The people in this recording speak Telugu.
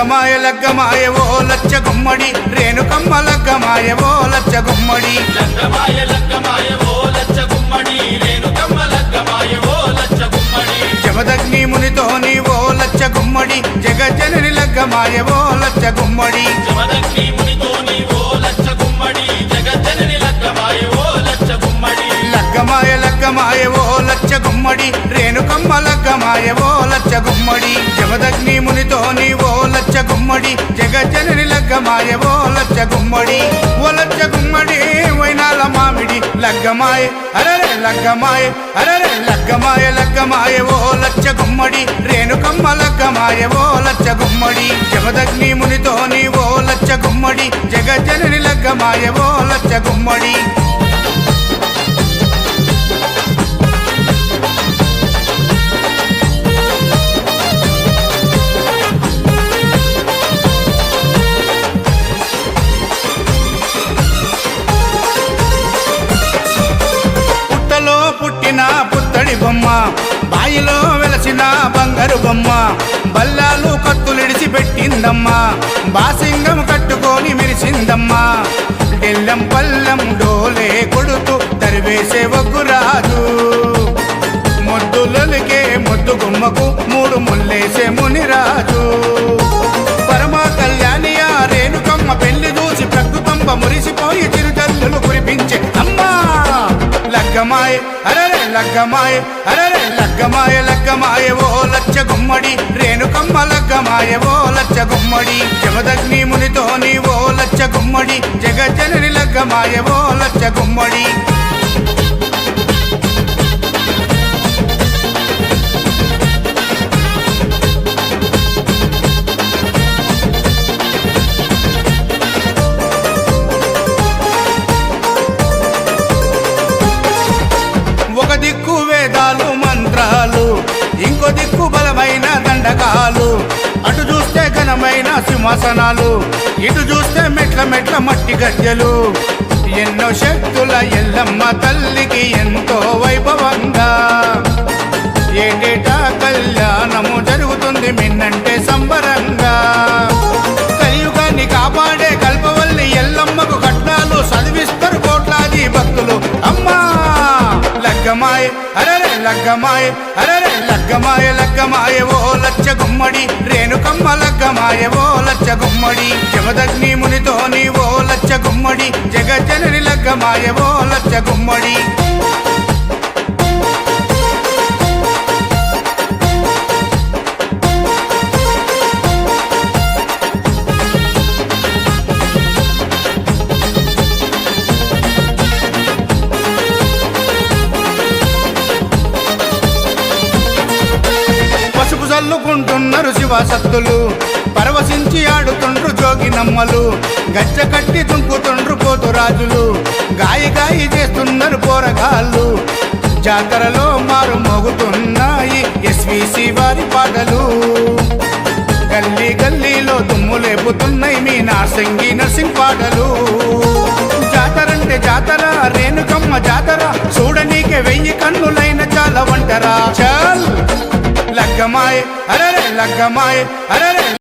లగ్గమాయ లగ్గమాయ ఓ లచ్చ గుమ్మడి రేణుకమ్మ లగ్గమాయ ఓ లచ్చ గుమ్మడి లగ్గమాయ లగ్గమాయ ఓ లచ్చ గుమ్మడి రేణుకమ్మ లగ్గమాయ ఓ లచ్చ గుమ్మడి జమదగ్ని మునితోని ఓ లచ్చ గుమ్మడి జగజ్జనని లగ్గమాయ ఓ లచ్చ గుమ్మడి జమదగ్ని మునితోని ఓ లచ్చ గుమ్మడి జగజ్జనని లగ్గమాయ ఓ లచ్చ గుమ్మడి లగ్గమాయ లగ్గమాయ ఓ లచ్చ గుమ్మడి రేణుకమ్మ లగ్గమాయ ఓ లచ్చ గుమ్మడి జమదగ్ని మునితోని ఓ లచ్చ గుమ్మడి జగజ్జనని లగ్గమాయ ఓ లచ్చ గుమ్మడి ఓ లచ్చ గుమ్మడి వైనాల మామిడి లగ్గమాయ అరరే లగ్గమాయ అరరే లగ్గమాయ లగ్గమాయ ఓ లచ్చ గుమ్మడి రేణుకమ్మ లగ్గమాయ ఓ లచ్చ గుమ్మడి జమదగ్ని మునితోని ఓ లచ్చ గుమ్మడి జగజ్జనని లగ్గమాయ ఓ లచ్చ గుమ్మడి పుట్టిన పుత్తడి బొమ్మ బాయిలో వెలసిన బంగారు బొమ్మ బల్లాలు కత్తులిడిచి పెట్టిందమ్మా బాసింగం కట్టుకొని మెరిసిందమ్మా డెల్లం పల్లం డోలే కొడుతూ తరివేసే ఒగ్గురాజు మొద్దులకే మొద్దు గుమ్మకు మూడు ముల్లేసే మునిరాజు పరమ కళ్యాణి ఆ రేణుకమ్మ పెళ్లి చూసి ప్రకృతంబ మురిసిపోయి చిరుజల్లులు కురిపించే అమ్మా లగ్గమాయ అరరే లగ్గమాయ అరరే లగ్గమాయ లగ్గమాయ ఓ లచ్చ గుమ్మడి రేణుకమ్మ లగ్గమాయ ఓ లచ్చ గుమ్మడి జమదగ్ని మునితోని ఓ లచ్చ గుమ్మడి జగజ్జనని లగ్గమాయ ఓ లచ్చ గుమ్మడి ఒక దిక్కు వేదాలు మంత్రాలు ఇంకో దిక్కు బలమైన దండకాలు అటు చూస్తే ఘనమైన సింహాసనాలు ఇటు చూస్తే మెట్ల మెట్ల మట్టి గజ్జలు ఎన్నో శక్తుల ఎల్లమ్మ తల్లికి ఎంతో వైభవంగా ఏటేటా కళ్యాణము జరుగుతుంది మిన్నంటే సంబరంగా కలియుగాన్ని కాపాడే కల్పవల్లి ఎల్లమ్మకు కట్నాలు చదివిస్తారు కోట్లాది భక్తులు అమ్మా లగ్గమాయ అరరే లగ్గమాయ అరరే లగ్గమాయ లగ్గమాయ ఓ లచ్చ గుమ్మడి రేణుకమ్మ లగ్గమాయ ఓ లచ్చ గుమ్మడి జమదగ్ని మునితోని ఓ లచ్చ గుమ్మడి జగజ్జనని లగ్గమాయ ఓ లచ్చ గుమ్మడి చల్లుకుంటున్నారు శివసత్తులు పరవశించి ఆడుతుండ్రు జోగినమ్మలు గచ్చ కట్టి తుంకుతుండ్రు పోతురాజులు గాయి గాయి చేస్తున్నారు పోరగాళ్ళు జాతరలో మారు మోగుతున్నాయి ఎస్విసి వారి పాటలు గల్లీ గల్లీలో దుమ్ము లేపుతున్నాయి మీ నార్సింగి నర్సింగ్ పాటలు జాతరంటే జాతర రేణుకమ్మ జాతర చూడనీకే 1000 కన్నులైన చాలా వంటరా చల్ లగ్గమాయ అరరే లగ్గమాయ అరరే